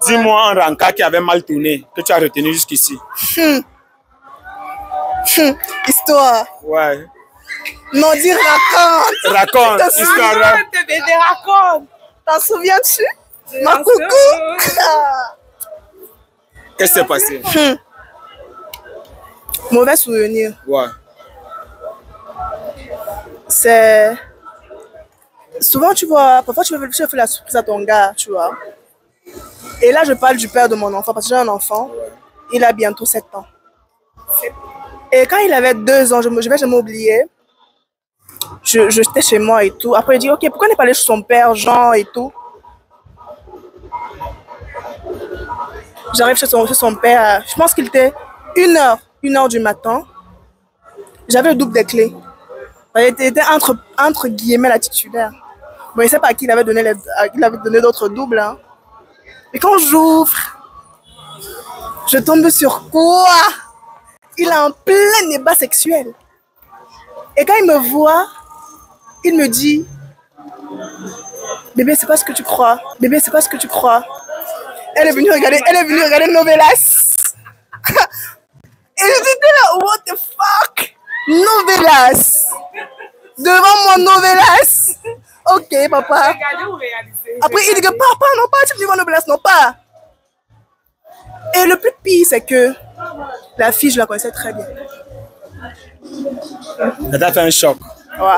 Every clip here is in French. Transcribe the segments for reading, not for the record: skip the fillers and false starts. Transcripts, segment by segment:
Dis-moi un rencard qui avait mal tourné, que tu as retenu jusqu'ici. Histoire. Ouais. Non, dis raconte. Raconte, histoire. Raconte. T'en souviens-tu? Ma coucou. Qu'est-ce qui s'est passé? Mauvais souvenir. Ouais. C'est... Souvent, tu vois, parfois tu fais la surprise à ton gars, tu vois. Et là, je parle du père de mon enfant, parce que j'ai un enfant. Il a bientôt 7 ans. Et quand il avait 2 ans, je vais jamais oublier. J'étais chez moi et tout. Après, il dit, ok, pourquoi on n'est pas allé chez son père, Jean et tout? J'arrive chez son père, je pense qu'il était 1h du matin. J'avais le double des clés. Il était entre guillemets la titulaire. Bon, il ne sait pas à qui il avait donné d'autres doubles. Hein. Et quand j'ouvre, je tombe sur quoi? Il a un plein débat sexuel. Et quand il me voit, il me dit, bébé, c'est pas ce que tu crois. Bébé, c'est pas ce que tu crois. Elle est venue regarder Novelas. Et j'étais là, what the fuck? Novelas. Devant moi, Novelas. Ok, papa. Après, il dit que papa, non pas, tu me dis voir Novelas, non pas. Et le plus pire, c'est que la fille, je la connaissais très bien. Ça t'a fait un choc. Ouais.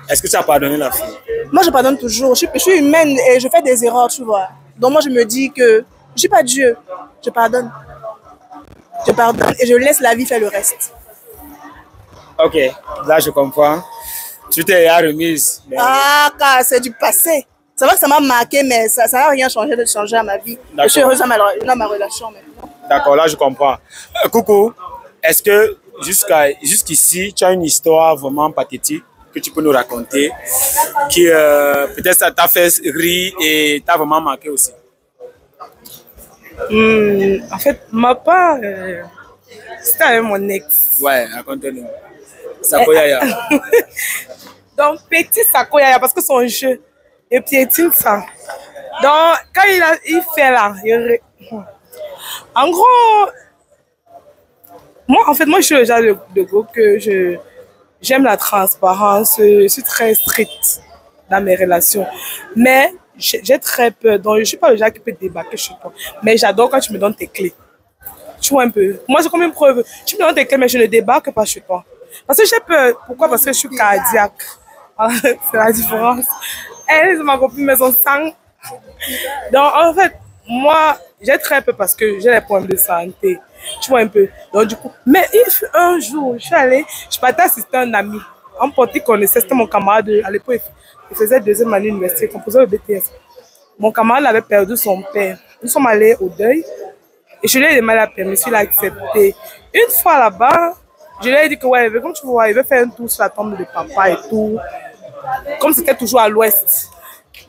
Est-ce que tu as pardonné la fille? Moi, je pardonne toujours. Je suis humaine et je fais des erreurs, tu vois. Donc, moi, je me dis que je ne suis pas Dieu. Je pardonne. Je pardonne et je laisse la vie faire le reste. Ok, là, je comprends. Tu t'es remise. Mais... Ah, car c'est du passé. C'est vrai que ça m'a marqué, mais ça n'a rien changé à ma vie. Je suis heureuse dans ma relation maintenant. D'accord, là, je comprends. Coucou, est-ce que jusqu'ici, tu as une histoire vraiment pathétique que tu peux nous raconter, qui peut-être ça t'a fait rire et t'a vraiment marqué aussi? En fait, ma part, c'était avec mon ex. Ouais, raconte-nous. Sakoyaya. Donc, petit Sakoyaya, parce que son jeu est piétine ça. Donc, quand il fait là, en gros, moi, je suis le genre de gars que j'aime la transparence, je suis très stricte dans mes relations. Mais j'ai très peur, donc je ne suis pas le genre qui peut débarquer chez toi. Mais j'adore quand tu me donnes tes clés. Tu vois un peu. Moi, j'ai comme une preuve. Tu me donnes tes clés, mais je ne débarque pas chez toi. Parce que j'ai peur. Pourquoi? Parce que je suis cardiaque. C'est la différence. Elle, c'est ma copine, mais son sang. Donc, en fait, moi, j'ai très peur parce que j'ai des problèmes de santé. Tu vois un peu. Donc, du coup, mais un jour, je partais assister un ami. Un pote qui connaissait, c'était mon camarade. À l'époque, il faisait 2e année d'université, il composait le BTS. Mon camarade avait perdu son père. Nous sommes allés au deuil. Et je lui ai demandé la permission, il a accepté. Une fois là-bas, je lui ai dit que, ouais, comme tu vois, il veut faire un tour sur la tombe de papa et tout. Comme c'était toujours à l'ouest.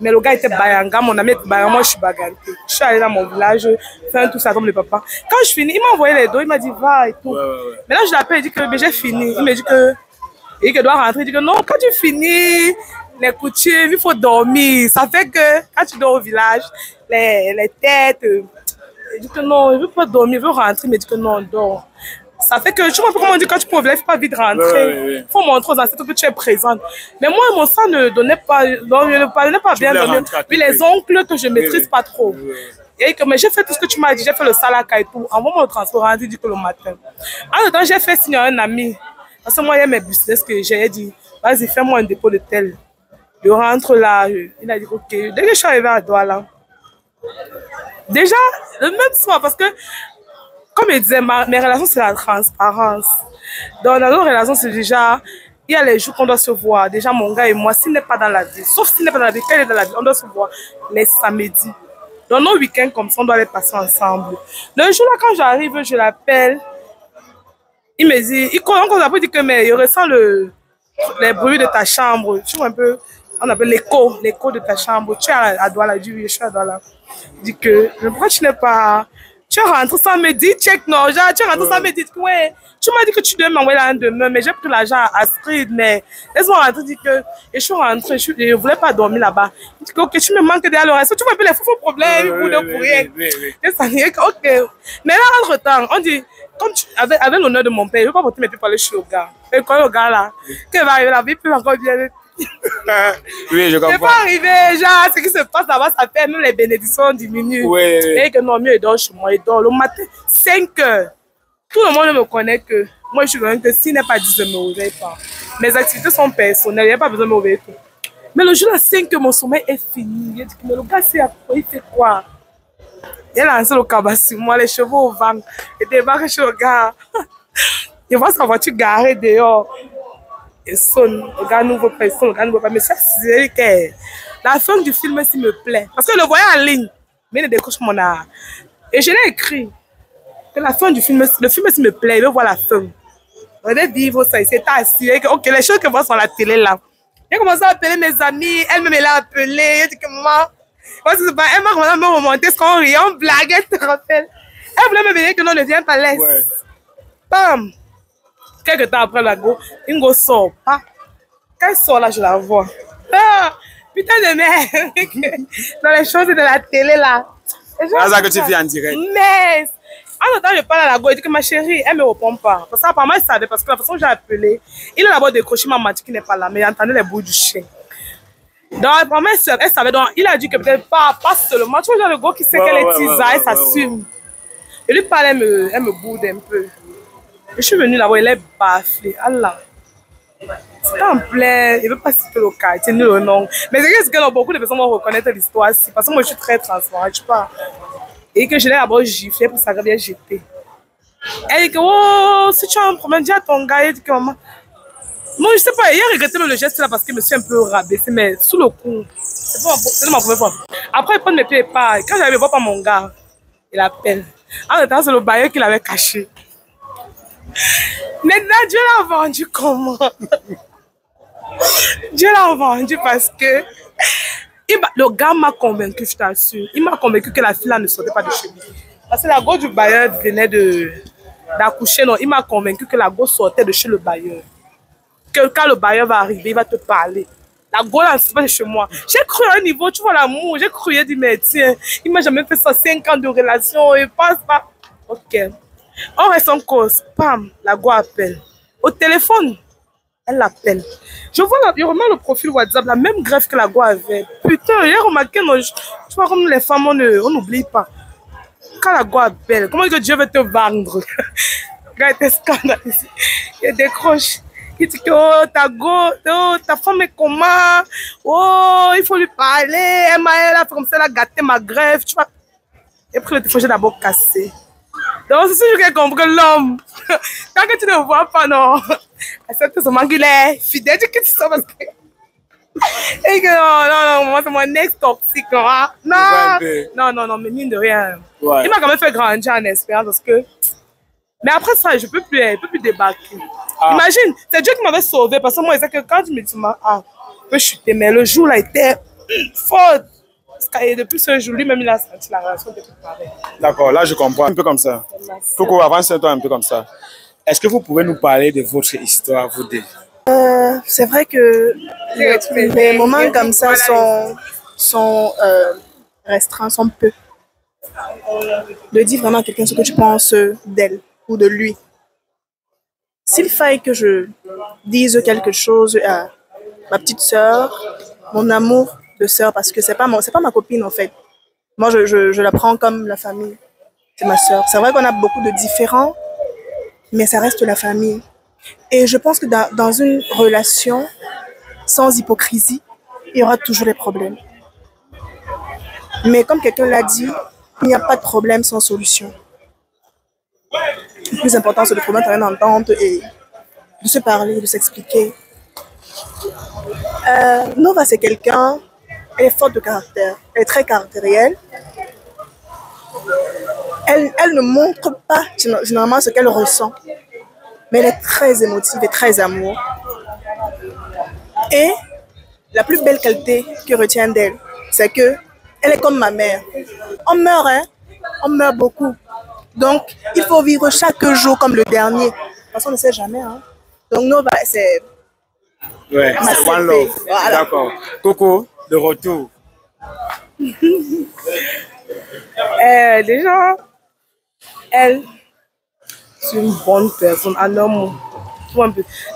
Mais le gars était Bayanga, mon ami était Bayanga, moi je suis Bagante. Je suis allée dans mon village, faire un tour sur la tombe de papa. Quand je finis, il m'a envoyé les dos, il m'a dit va et tout. Maintenant je l'appelle, il dit que j'ai fini. Il me dit que je dois rentrer. Il dit que non, quand tu finis les coutumes, il faut dormir. Ça fait que quand tu dors au village, les têtes. Il dit que non, il ne veut pas dormir, il veut rentrer. Il me dit que non, dors. Ça fait que, tu vois comment on dit quand tu peux, il ne faut pas vite rentrer. Il faut montrer aux ancêtres que tu es présente. Mais moi, mon sang ne donnait pas, donc je ne parlais pas bien. Puis les oncles que je ne maîtrise pas trop. Et que, mais j'ai fait tout ce que tu m'as dit, j'ai fait le salaka et tout. Envoie-moi au transport, il dit que le matin. En même temps, j'ai fait signer à un ami. Parce que moi, il y a mes business que j'ai dit, vas-y, fais-moi un dépôt de tel. Je rentre là, il a dit, ok. Dès que je suis arrivée à Douala, déjà, le même soir, parce que, comme je disais, mes relations, c'est la transparence. Dans nos relations, c'est déjà, il y a les jours qu'on doit se voir. Déjà, mon gars et moi, s'il n'est pas dans la vie, sauf s'il n'est pas dans la vie, quand il est dans la vie, on doit se voir les samedis. Dans nos week-ends, comme ça, on doit les passer ensemble. Le jour-là, quand j'arrive, je l'appelle. Il me dit, il dit que, mais il ressent les bruits de ta chambre. Tu vois un peu, on appelle l'écho de ta chambre. Tu es à Douala, je dis oui, je suis à Douala. Il dit que, mais pourquoi tu n'es pas Tu es rentré sans me dire, check, non, genre, tu es rentré sans me dire, ouais, tu m'as dit que tu devais m'envoyer la demain, mais j'ai pris l'argent à Astrid, mais laisse-moi rentrer, dit que, et je suis rentrée, je ne voulais pas dormir là-bas. Il dit que, ok, tu me manques derrière le reste, tu vois un peu les faux problèmes, pour rien. Et ça dit que, ok. Mais là, entre-temps, on dit, comme tu, avec l'honneur de mon père, je ne vais pas porter mes pieds pour aller chez le gars. Et quand le gars là, qu'il va arriver la vie, peut encore bien. Oui, je comprends. C'est pas arrivé, genre, ce qui se passe là-bas, ça fait même les bénédictions diminuent. Oui. Et que non, mieux, il dort chez moi, il dort le matin, 5 heures. Tout le monde me connaît que moi, je suis quelqu'un que s'il n'est pas 10, je ne me réveille pas. Mes activités sont personnelles, il n'y a pas besoin de me réveiller tout. Mais le jour à 5 heures, mon sommeil est fini. Il dit que mais le gars, c'est à quoi, il fait quoi? Il a lancé le cabas sur moi, les cheveux au vent, il débarque chez le gars. Il voit sa voiture garée dehors. Il sonne, le gars n'ouvre pas, il sonne, le gars n'ouvre pas. Mais ça, c'est que la fin du film, s'il me plaît. Parce que je le voyais en ligne, mais il décroche mon art. Et je l'ai écrit. Que la fin du film, le film, s'il me plaît, il veut voir la fin. On est vivre ça, il s'est assis. Ok, les choses que je vois sur la télé là. J'ai commencé à appeler mes amis, elle-même l'a appelé. Elle dit que maman, elle m'a commencé à me remonter ce qu'on riait, on blaguait, tu te rappelles. Elle voulait me dire que non, ne viens pas, laisse. Ouais. Bam! Quelques temps après, la go, une go sort pas. Quand elle sort là, je la vois. Ah, putain de merde! Dans les choses de la télé là. C'est ça que tu fais en direct. Mais, en temps, je parle à la go, elle dit que ma chérie, elle me répond pas. Parce qu'apparemment, elle savait, parce que la façon dont j'ai appelé, il a d'abord décroché, m'a menti qu'il n'est pas là, mais il entendait les bruits du chien. Donc, apparemment, elle savait, donc il a dit que peut-être pas seulement. Tu vois, genre le go qui sait qu'elle est tisa, elle s'assume. Et lui parle, elle me boude un peu. Je suis venue là-bas, il est bafflé. Allah. C'est en plein, il ne veut pas citer le quartier ni le nom. Mais c'est que beaucoup de personnes vont reconnaître l'histoire ici. Parce que moi, je suis très transparente, tu vois. Et que je l'ai d'abord giflé pour ça qu'elle vient jeter. Elle dit que, oh, si tu as un problème, dis à ton gars. Elle dit que, maman. Moi, je sais pas, il a regretté le geste là parce que je me suis un peu rabaissée, mais sous le coup, c'est ma première fois. Après, il prend mes pieds et part. Quand j'arrive, voir pas mon gars, il appelle. En même temps, c'est le bailleur qu'il avait caché. Maintenant, Dieu l'a vendu comment? Dieu l'a vendu parce que le gars m'a convaincu, je t'assure. Il m'a convaincu que la fille là ne sortait pas de chez lui. Parce que la go du bailleur venait d'accoucher, non, il m'a convaincu que la go sortait de chez le bailleur. Que quand le bailleur va arriver, il va te parler. La go là, c'est pas de chez moi. J'ai cru à un niveau, tu vois l'amour, j'ai cru, il dit, mais tiens, il m'a jamais fait ça, 5 ans de relation, il passe pas. Ok. On reste en cause, pam, la go appelle. Au téléphone, elle l'appelle. Je remarque le profil WhatsApp, la même greffe que la go avait. Putain, j'ai remarqué, tu vois, comme les femmes, on n'oublie pas. Quand la go appelle, comment est-ce que Dieu veut te vendre? Le gars était scandalisé. Il décroche. Il dit que oh, ta femme est comment? Oh, il faut lui parler. Elle a fait comme ça, elle a gâté ma greffe. Tu vois. Et puis le téléphone, j'ai d'abord cassé. Donc, c'est sûr qu'elle comprend que l'homme, tant que tu ne vois pas, non, accepte seulement qu'il est fidèle, tu quittes ça parce que. Et que non, moi, c'est mon ex toxique. Non, mais mine de rien. Ouais. Il m'a quand même fait grandir en espérance parce que. Mais après ça, je ne peux plus débarquer. Ah. Imagine, c'est Dieu qui m'avait sauvé parce que moi, je sais que quand je me dis, je peux chuter, mais le jour là était fort. Et depuis ce jour, lui-même, il a senti la relation de tout pareil. D'accord, là je comprends. Un peu comme ça. Coco, avance-toi un peu comme ça. Est-ce que vous pouvez nous parler de votre histoire, vous deux? C'est vrai que les moments comme ça sont restreints, sont peu. De dire vraiment à quelqu'un ce que tu penses d'elle ou de lui. S'il faille que je dise quelque chose à ma petite sœur, mon amour de sœur, parce que c'est pas ma copine en fait. Moi, je la prends comme la famille. C'est ma sœur. C'est vrai qu'on a beaucoup de différents, mais ça reste la famille. Et je pense que dans une relation sans hypocrisie, il y aura toujours des problèmes. Mais comme quelqu'un l'a dit, il n'y a pas de problème sans solution. Le plus important, c'est de trouver un terrain d'entente et de se parler, de s'expliquer. Nova, c'est quelqu'un, elle est forte de caractère, elle est très caractérielle. Elle ne montre pas généralement ce qu'elle ressent, mais elle est très émotive et très amour. Et la plus belle qualité que retient d'elle, c'est que elle est comme ma mère. On meurt, hein? On meurt beaucoup. Donc, il faut vivre chaque jour comme le dernier. Parce qu'on ne sait jamais. Hein. Donc, nous, bah, c'est... Ouais, c'est one love. Voilà. D'accord. Coco, de retour. Déjà, elle, c'est une bonne personne, en un mot.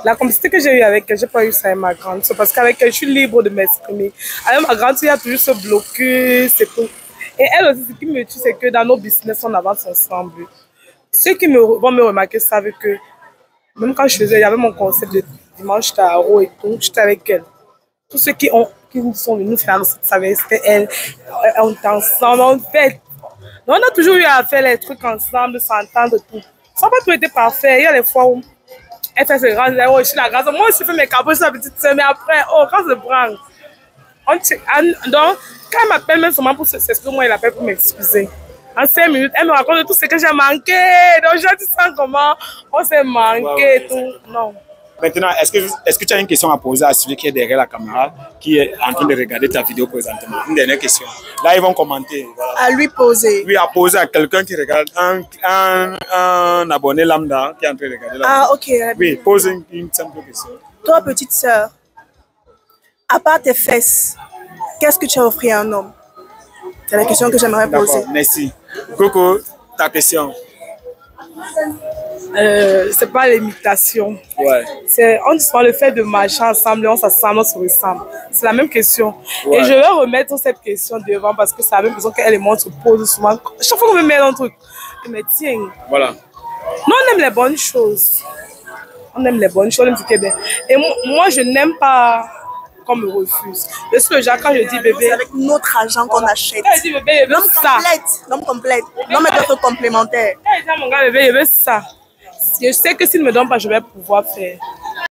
La complicité que j'ai eue avec elle, je n'ai pas eu ça avec ma grande. C'est parce qu'avec elle, je suis libre de m'exprimer. Avec ma grande, il y a toujours ce blocus, c'est tout. Et elle aussi, ce qui me tue, c'est que dans nos business, on avance ensemble. Ceux qui vont me remarquer savent que, même quand je faisais, il y avait mon concept de dimanche tarot et tout, j'étais avec elle. Tous ceux qui sont venus faire ça, c'était elle. On était ensemble, on fait. On a toujours eu à faire les trucs ensemble, s'entendre, tout. Ça n'a pas tout été parfait. Il y a des fois où elle fait ses grandes, oh, je suis la grande. Moi aussi, je fais mes capots sur la petite sœur, mais après, oh, quand je prends. Donc, quand elle m'appelle même seulement pour s'excuser, moi, elle appelle pour m'excuser. En 5 minutes, elle me raconte tout ce que j'ai manqué. Donc, je dis ça comment on s'est manqué et tout. Non. Maintenant, est-ce que tu as une question à poser à celui qui est derrière la caméra, qui est en train de regarder ta vidéo présentement? Une dernière question. Là, ils vont commenter. Voilà. À lui poser. Oui, à poser à quelqu'un qui regarde, un abonné lambda qui est en train de regarder la vidéo. Ok. Oui, pose une simple question. Toi, petite sœur, à part tes fesses, qu'est-ce que tu as offert à un homme? C'est la question que j'aimerais poser. Merci. Coco, ta question. C'est pas l'imitation. Ouais. On dit souvent le fait de marcher ensemble, on s'assemble, on se ressemble. C'est la même question. Ouais. Et je vais remettre cette question devant parce que c'est la même question qu'elle et moi se pose souvent. Chaque fois qu'on me met dans un truc, je me tiens. Voilà. Nous, on aime les bonnes choses. On aime les bonnes choses, on aime ce qui est bien. Et moi, je n'aime pas qu'on me refuse. Je suis le genre, quand je dis bébé. C'est avec notre argent qu'on achète. Quand je dis bébé, je veux ça. L'homme complète. L'homme est d'autres complémentaire. Quand je dis à mon gars, bébé, je veux ça. Je sais que s'il ne me donne pas, je vais pouvoir faire.